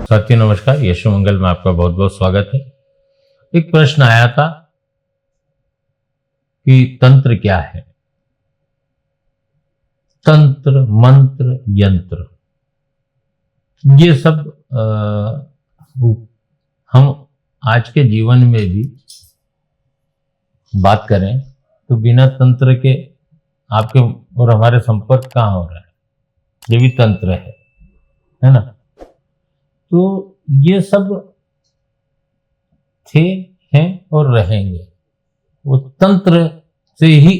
साथियों नमस्कार, यशु मंगल में आपका बहुत बहुत स्वागत है। एक प्रश्न आया था कि तंत्र क्या है। तंत्र, मंत्र, यंत्र, ये सब हम आज के जीवन में भी बात करें तो बिना तंत्र के आपके और हमारे संपर्क कहाँ हो रहा है, ये भी तंत्र है ना। तो ये सब थे, हैं और रहेंगे। वो तंत्र से ही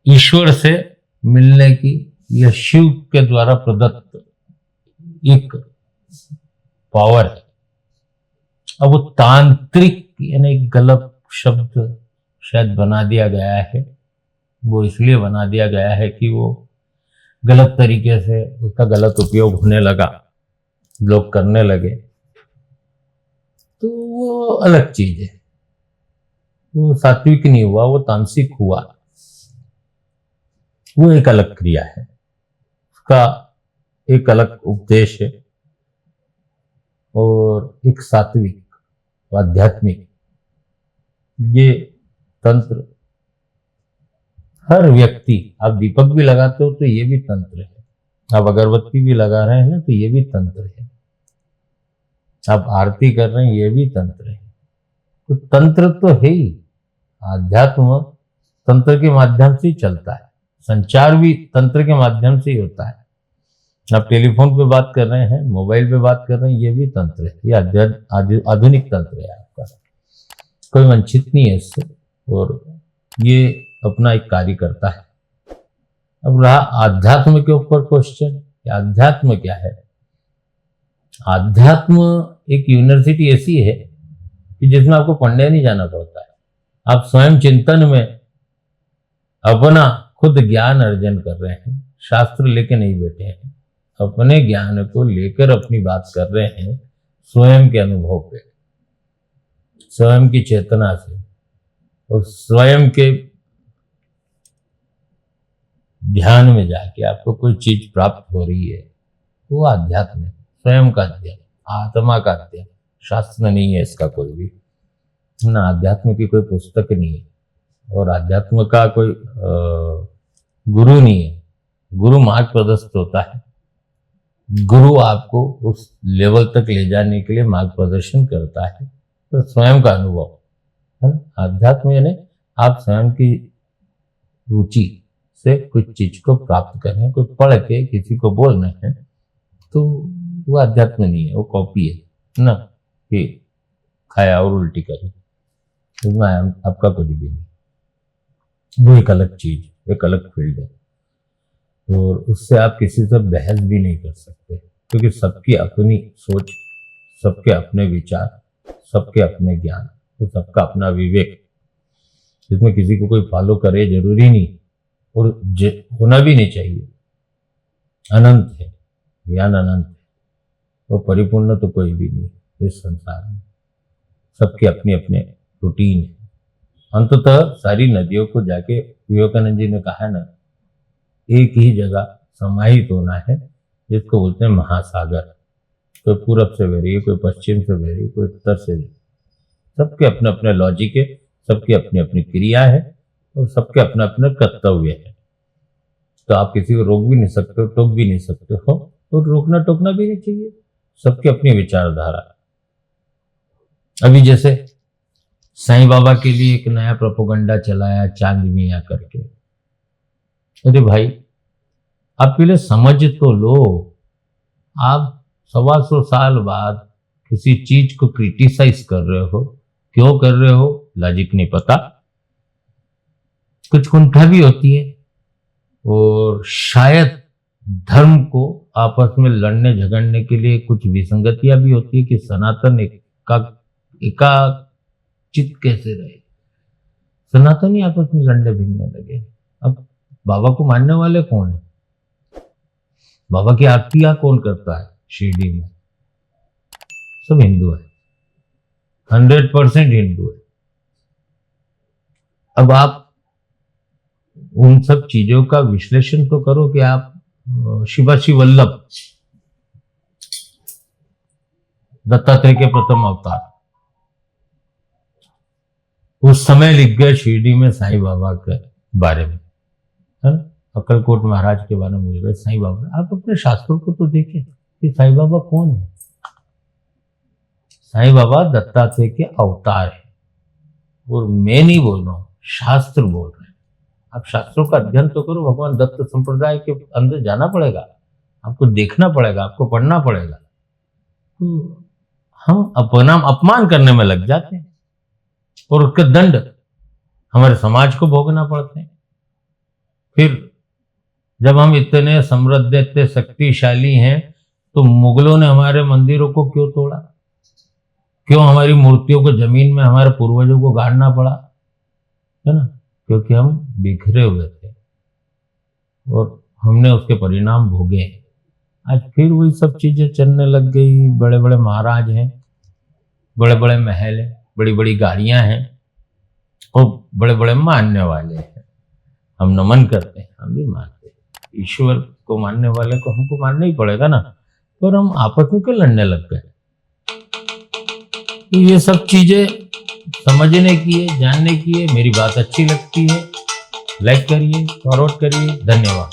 ईश्वर से मिलने की, यह शिव के द्वारा प्रदत्त एक पावर है। अब वो तांत्रिक यानी गलत शब्द शायद बना दिया गया है। वो इसलिए बना दिया गया है कि वो गलत तरीके से उसका गलत उपयोग होने लगा, लोग करने लगे, तो वो अलग चीज है। वो सात्विक नहीं हुआ, वो तामसिक हुआ। वो एक अलग क्रिया है, उसका एक अलग उपदेश है। और एक सात्विक आध्यात्मिक, ये तंत्र हर व्यक्ति, आप दीपक भी लगाते हो तो ये भी तंत्र है, आप अगरबत्ती भी लगा रहे हैं तो ये भी तंत्र है, आप आरती कर रहे हैं ये भी तंत्र है। तो तंत्र तो है ही। आध्यात्म तंत्र के माध्यम से ही चलता है, संचार भी तंत्र के माध्यम से ही होता है। आप टेलीफोन पे बात कर रहे हैं, मोबाइल पे बात कर रहे हैं, ये भी तंत्र है। ये आधुनिक तंत्र है आपका, कोई वंचित नहीं है इससे, और ये अपना एक कार्य करता है। अब रहा आध्यात्म के ऊपर क्वेश्चन, आध्यात्म क्या है। आध्यात्म एक यूनिवर्सिटी ऐसी है कि जिसमें आपको पढ़ने नहीं जाना पड़ता है। आप स्वयं चिंतन में अपना खुद ज्ञान अर्जन कर रहे हैं, शास्त्र लेके नहीं बैठे हैं, अपने ज्ञान को लेकर अपनी बात कर रहे हैं स्वयं के अनुभव पे, स्वयं की चेतना से, और स्वयं के ध्यान में जाके आपको कोई चीज प्राप्त हो रही है, वो अध्यात्म है, स्वयं का अध्ययन, आत्मा का अध्ययन। शास्त्र नहीं है इसका कोई भी ना, अध्यात्म की कोई पुस्तक नहीं है, और अध्यात्म का कोई गुरु नहीं है। गुरु मार्ग प्रदर्शित होता है, गुरु आपको उस लेवल तक ले जाने के लिए मार्ग प्रदर्शन करता है, तो स्वयं का अनुभव है ना। अध्यात्म यानी आप स्वयं की रुचि से कुछ चीज को प्राप्त करें, कोई पढ़ के किसी को बोल रहे हैं तो वो अध्यात्म नहीं है, वो कॉपी है ना, कि खाया और उल्टी करी, इसमें आपका कुछ भी नहीं। वो एक अलग चीज, एक अलग फील्ड है, और उससे आप किसी से बहस भी नहीं कर सकते, क्योंकि सबकी अपनी सोच, सबके अपने विचार, सबके अपने ज्ञान, तो सबका अपना विवेक, जिसमें किसी को कोई फॉलो करे जरूरी नहीं, और होना भी नहीं चाहिए। अनंत है ज्ञान, अनंत है, वो परिपूर्ण तो कोई भी नहीं इस संसार में। सबके अपने अपने रूटीन है। अंततः सारी नदियों को जाके विवेकानंद जी ने कहा ना, एक ही जगह समाहित होना है, जिसको बोलते हैं महासागर। कोई पूरब से बह रही है, कोई पश्चिम से बह रही है, कोई उत्तर से। सबके अपने अपने लॉजिक है, सबकी अपनी अपनी क्रिया है, और सबके अपना अपना कर्तव्य है। तो आप किसी को रोक भी नहीं सकते हो, टोक भी नहीं सकते हो, तो रोकना टोकना भी नहीं चाहिए। सबकी अपनी विचारधारा। अभी जैसे साईं बाबा के लिए एक नया प्रोपोगंडा चलाया, चांद मियां करके। अरे भाई, आप पहले समझ तो लो। आप 125 साल बाद किसी चीज को क्रिटिसाइज कर रहे हो, क्यों कर रहे हो, लॉजिक नहीं पता, कुछ कुंठा भी होती है, और शायद धर्म को आपस में लड़ने झगड़ने के लिए कुछ विसंगतियां भी होती है कि सनातन एका चित कैसे रहे, सनातन ही आपस में लड़ने भिड़ने लगे। अब बाबा को मानने वाले कौन है, बाबा की आरतियां कौन करता है शिरडी में, सब हिंदू है, 100% हिंदू है। अब आप उन सब चीजों का विश्लेषण तो करो कि आप शिवाजी वल्लभ दत्तात्रेय के प्रथम अवतार उस समय लिख गए शिरडी में साईं बाबा के बारे में, है ना? अक्कलकोट महाराज के बारे में लिख गए साईं बाबा। आप अपने शास्त्रों को तो देखिए कि साईं बाबा कौन है। साईं बाबा दत्तात्रेय के अवतार है। और मैं नहीं बोल रहा हूं, शास्त्र बोल रहे हैं। आप शास्त्रों का अध्ययन तो करो, भगवान दत्त संप्रदाय के अंदर जाना पड़ेगा, आपको देखना पड़ेगा, आपको पढ़ना पड़ेगा। तो हम अपना अपमान करने में लग जाते हैं और उसके दंड हमारे समाज को भोगना पड़ते हैं। फिर जब हम इतने समृद्ध, इतने शक्तिशाली हैं, तो मुगलों ने हमारे मंदिरों को क्यों तोड़ा? क्यों हमारी मूर्तियों को जमीन में हमारे पूर्वजों को गाड़ना पड़ा? है ना? क्योंकि हम बिखरे हुए थे और हमने उसके परिणाम भोगे। आज फिर वही सब चीजें चलने लग गई। बड़े बड़े महाराज हैं, बड़े बड़े महल हैं, बड़ी बड़ी गाड़ियां हैं और बड़े बड़े मानने वाले हैं। हम नमन करते हैं, हम भी मानते हैं। ईश्वर को मानने वाले को हमको मानना ही पड़ेगा ना। पर हम आपस में क्यों लड़ने लग गए? तो ये सब चीजें समझने की है, जानने की है। मेरी बात अच्छी लगती है, लाइक करिए, फॉरवर्ड करिए। धन्यवाद।